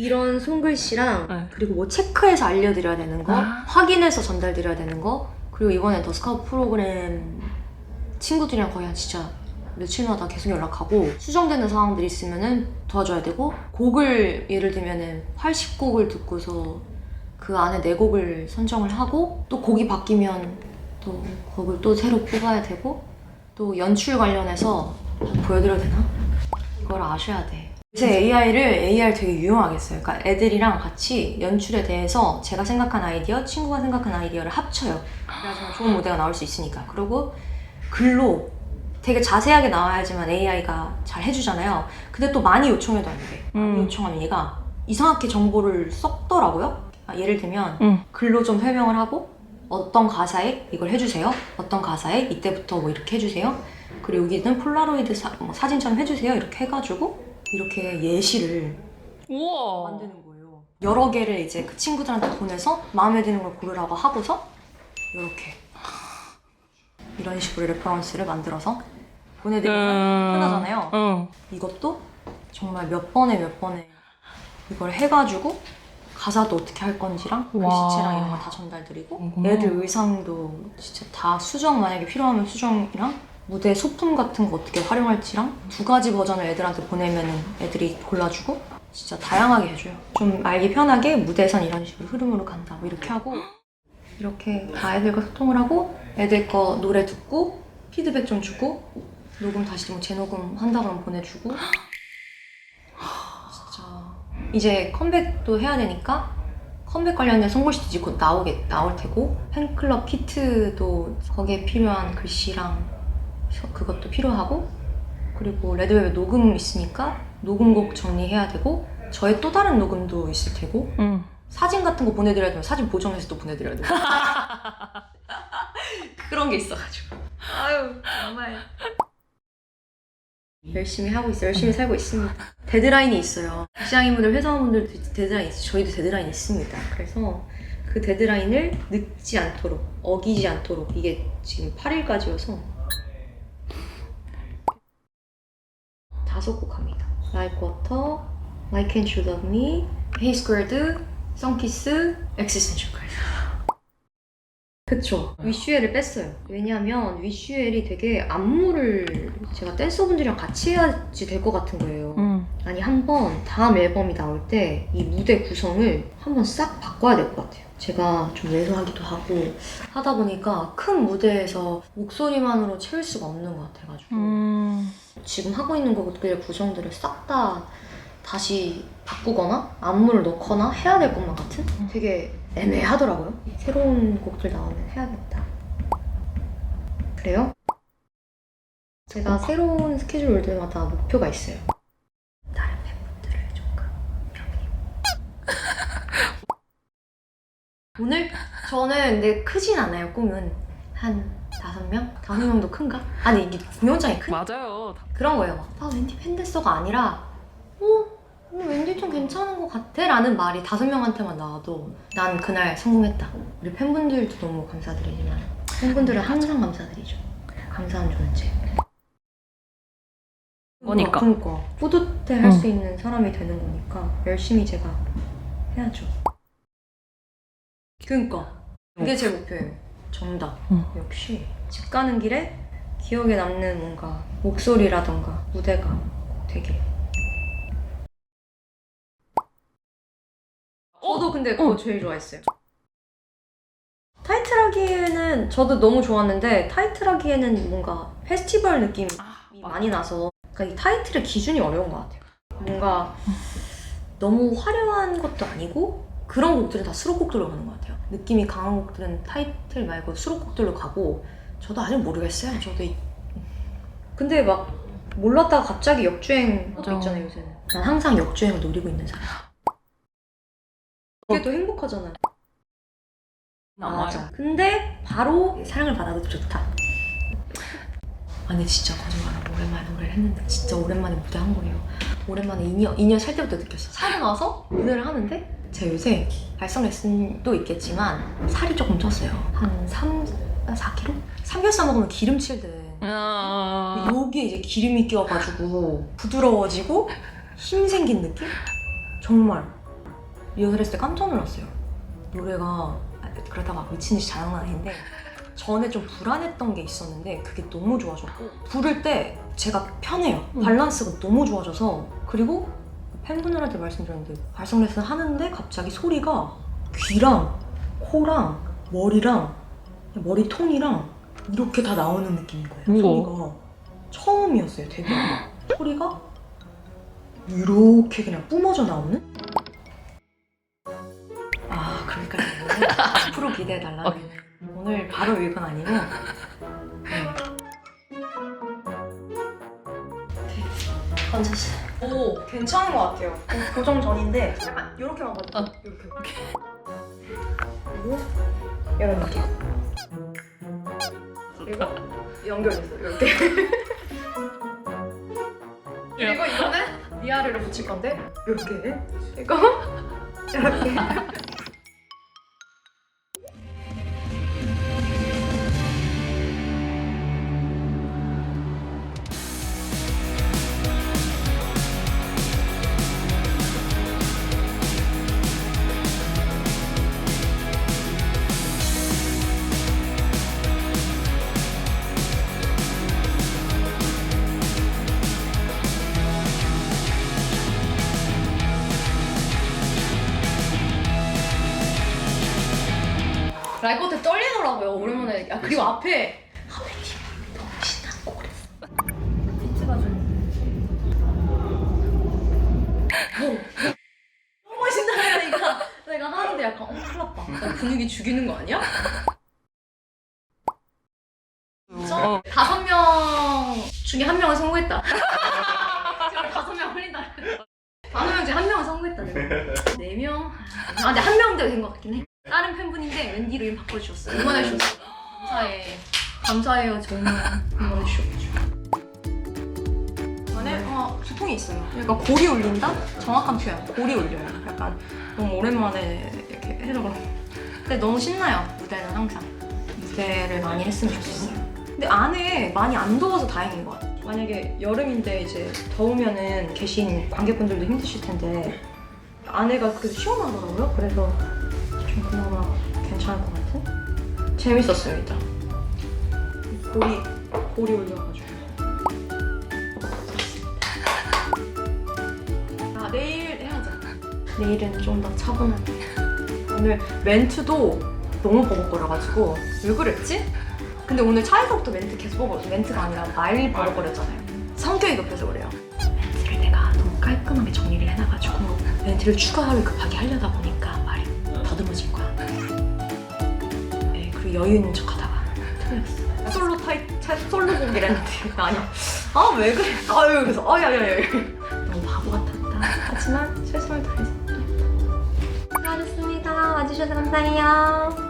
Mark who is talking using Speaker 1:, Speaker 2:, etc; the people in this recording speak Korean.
Speaker 1: 이런 손글씨랑
Speaker 2: 네.
Speaker 1: 그리고 뭐 체크해서 알려드려야 되는 거, 확인해서 전달드려야 되는 거, 그리고 이번에 더 스카우트 프로그램 친구들이랑 거의 한 진짜 며칠마다 계속 연락하고 수정되는 상황들이 있으면은 도와줘야 되고, 곡을 예를 들면은 80곡을 듣고서 그 안에 4곡을 선정을 하고 또 곡이 바뀌면 또 곡을 또 새로 뽑아야 되고, 또 연출 관련해서 보여드려도 되나? 이걸 아셔야 돼. 제 AR 되게 유용하게 써요. 그러니까 애들이랑 같이 연출에 대해서 제가 생각한 아이디어, 친구가 생각한 아이디어를 합쳐요. 그래야지만 좋은 무대가 나올 수 있으니까. 그리고 글로 되게 자세하게 나와야지만 AI가 잘 해주잖아요. 근데 또 많이 요청해도 안 돼. 많이 요청하면 얘가 이상하게 정보를 섞더라고요. 예를 들면 글로 좀 설명을 하고 어떤 가사에 이걸 해주세요. 어떤 가사에 이때부터 뭐 이렇게 해주세요. 그리고 여기는 폴라로이드 사진처럼 해주세요. 이렇게 해가지고 이렇게 예시를
Speaker 2: 우와.
Speaker 1: 만드는 거예요. 여러 개를 이제 그 친구들한테 보내서 마음에 드는 걸 고르라고 하고서 이렇게 이런 식으로 레퍼런스를 만들어서 보내드리면 편하잖아요. 이것도 정말 몇 번에 이걸 해가지고 가사도 어떻게 할 건지랑 글씨체랑 이런 거 다 전달드리고, 애들 의상도 진짜 다 수정, 만약에 필요하면 수정이랑 무대 소품 같은 거 어떻게 활용할지랑 2가지 버전을 애들한테 보내면은 애들이 골라주고, 진짜 다양하게 해줘요. 좀 알기 편하게 무대에선 이런 식으로 흐름으로 간다 뭐 이렇게 하고, 이렇게 다 애들과 소통을 하고 애들 거 노래 듣고 피드백 좀 주고, 녹음 다시 뭐 재녹음 한다 그러면 보내주고. 진짜 이제 컴백도 해야 되니까 컴백 관련된 송글씨도 이제 곧 나올 테고, 팬클럽 키트도 거기에 필요한 글씨랑 그것도 필요하고, 그리고 레드벨벳 녹음 있으니까 녹음곡 정리해야 되고, 저의 또 다른 녹음도 있을 테고, 사진 같은 거 보내드려야 되면 사진 보정해서 또 보내드려야 되고 그런 게 있어가지고 아유 정말 열심히 하고 있어요. 열심히 살고 있습니다. 데드라인이 있어요. 직장인분들, 회사원분들도 데드라인이 있어요. 저희도 데드라인이 있습니다. 그래서 그 데드라인을 늦지 않도록, 어기지 않도록, 이게 지금 8일까지여서 5곡 합니다. Like Water, Why Can't You Love Me, Hey Squared, 선키스, 엑시센셜까지. 그쵸. 위슈엘을 뺐어요. 왜냐하면 위슈엘이 되게 안무를 제가 댄서분들이랑 같이 해야지 될 것 같은 거예요. 아니 한번 다음 앨범이 나올 때 이 무대 구성을 한번 싹 바꿔야 될 것 같아요. 제가 좀 왜소하기도 하고 하다 보니까 큰 무대에서 목소리만으로 채울 수가 없는 것 같아가지고 지금 하고 있는 곡들 구성들을 싹 다 다시 바꾸거나 안무를 넣거나 해야 될 것만 같은? 되게 애매하더라고요. 새로운 곡들 나오면 해야겠다. 그래요? 제가 새로운 스케줄 올 때마다 목표가 있어요. 다른 팬분들을 조금 오늘? 저는 근데 크진 않아요. 꿈은 한 5명? 5명도 큰가? 아니 이게 공연장이 큰?
Speaker 2: 맞아요.
Speaker 1: 그런 거예요. 막 웬디 팬데서가 아니라 웬디 좀 괜찮은 것 같아? 라는 말이 5명한테만 나와도 난 그날 성공했다. 우리 팬분들도 너무 감사드리지만 팬분들은 항상 감사드리죠. 감사한 존재.
Speaker 2: 그러니까.
Speaker 1: 뿌듯해 할 수 있는 사람이 되는 거니까 열심히 제가 해야죠. 그러니까 그게 제 목표예요. 정답. 역시 집 가는 길에 기억에 남는 뭔가 목소리라던가 무대가 되게. 저도 근데 그거 제일 좋아했어요. 타이틀하기에는 저도 너무 좋았는데, 타이틀하기에는 뭔가 페스티벌 느낌이 많이 나서, 그러니까 이 타이틀의 기준이 어려운 것 같아요. 뭔가 너무 화려한 것도 아니고 그런 곡들은 다 수록곡들로 가는 것 같아요. 느낌이 강한 곡들은 타이틀 말고 수록곡들로 가고, 저도 아직 모르겠어요. 근데 막 몰랐다가 갑자기 역주행 있잖아요 요새는. 난 항상 역주행을 노리고 있는 사람. 그게 또 행복하잖아요. 맞아. 근데 바로 사랑을 받아도 좋다. 아니 진짜 거짓말하고 오랜만에 노래를 했는데 진짜 오랜만에 무대 한 거예요. 오랜만에 2년 살 때부터 느꼈어. 살고 나서 무대를 하는데 제가 요새 발성 레슨도 있겠지만 살이 조금 쪘어요. 한 4kg? 삼겹살 먹으면 기름칠 때 여기에 이제 기름이 끼어가지고 부드러워지고 힘 생긴 느낌? 정말 리허설 했을 때 깜짝 놀랐어요. 노래가 그러다가 미친 듯이 잘한 건 아닌데 전에 좀 불안했던 게 있었는데 그게 너무 좋아졌고 부를 때 제가 편해요. 밸런스가 너무 좋아져서 그리고 팬분들한테 말씀드렸는데 발성 레슨 하는데 갑자기 소리가 귀랑 코랑 머리랑 머리 톤이랑 이렇게 다 나오는 느낌인 거예요. 소리가 처음이었어요. 되게 소리가 이렇게 그냥 뿜어져 나오는? 아 그러니까 앞으로 기대해달라는 오늘 바로 읽은 아니고 네. 앉았어. 오 괜찮은 것 같아요. 고정 전인데 약간 이렇게만 봐도 이렇게 그리고 이런 느낌 그리고 연결됐어 이렇게 그리고 이거는 위아래로 붙일 건데 이렇게 이거 이렇게 라이커한테 떨리더라고요 오랜만에. 아 그리고 앞에 팀이 너무 신나고 그랬어. 피트가 너무 신나니까 내가 하는데 약간 큰일 났다. 나 분위기 죽이는 거 아니야? 진짜? 5명 중에 1명은 성공했다. 지금 5명 흘린다. 5명 중에 1명은 성공했다 내가. 4명? 아 근데 1명 된 것 같긴 해. 다른 팬분인데 웬디로 이름 바꿔주셨어요. 응원해주셨어요. 감사해요 정말. 응원해주셔가지고 이번에 두통이 있어요. 약간 골이 울린다? 정확한 표현. 골이 울려요. 약간 너무 오랜만에 이렇게 해줘서 근데 너무 신나요. 무대는 항상 무대를 많이 했으면 좋겠어요. 근데 안에 많이 안 더워서 다행인 것 같아요. 만약에 여름인데 이제 더우면은 계신 관객분들도 힘드실 텐데 안에가 그래도 시원하더라고요. 그래서 좀 그나마 괜찮을 것 같은? 재밌었습니다. 골이 올려가지고. 아, 내일 해야죠. 내일은 좀 더 차분하게. 오늘 멘트도 너무 버벅거려가지고 왜 그랬지? 근데 오늘 차에서부터 멘트 계속 버벅거렸어. 멘트가 아니라 말 버벅거렸잖아요. 성격이 급해서 그래요. 멘트를 내가 너무 깔끔하게 정리를 해놔가지고 멘트를 추가를 급하게 하려다 보니까 말이 더듬어진 거야. 네, 그리고 여유 있는 척하다가 틀렸어. 솔로 곡이라 했는데 아니야. 아 왜 그래? 아유 그래서 야야야 너무 바보 같았다. 하지만 최선을 다해서 수고하셨습니다. 와주셔서 감사해요.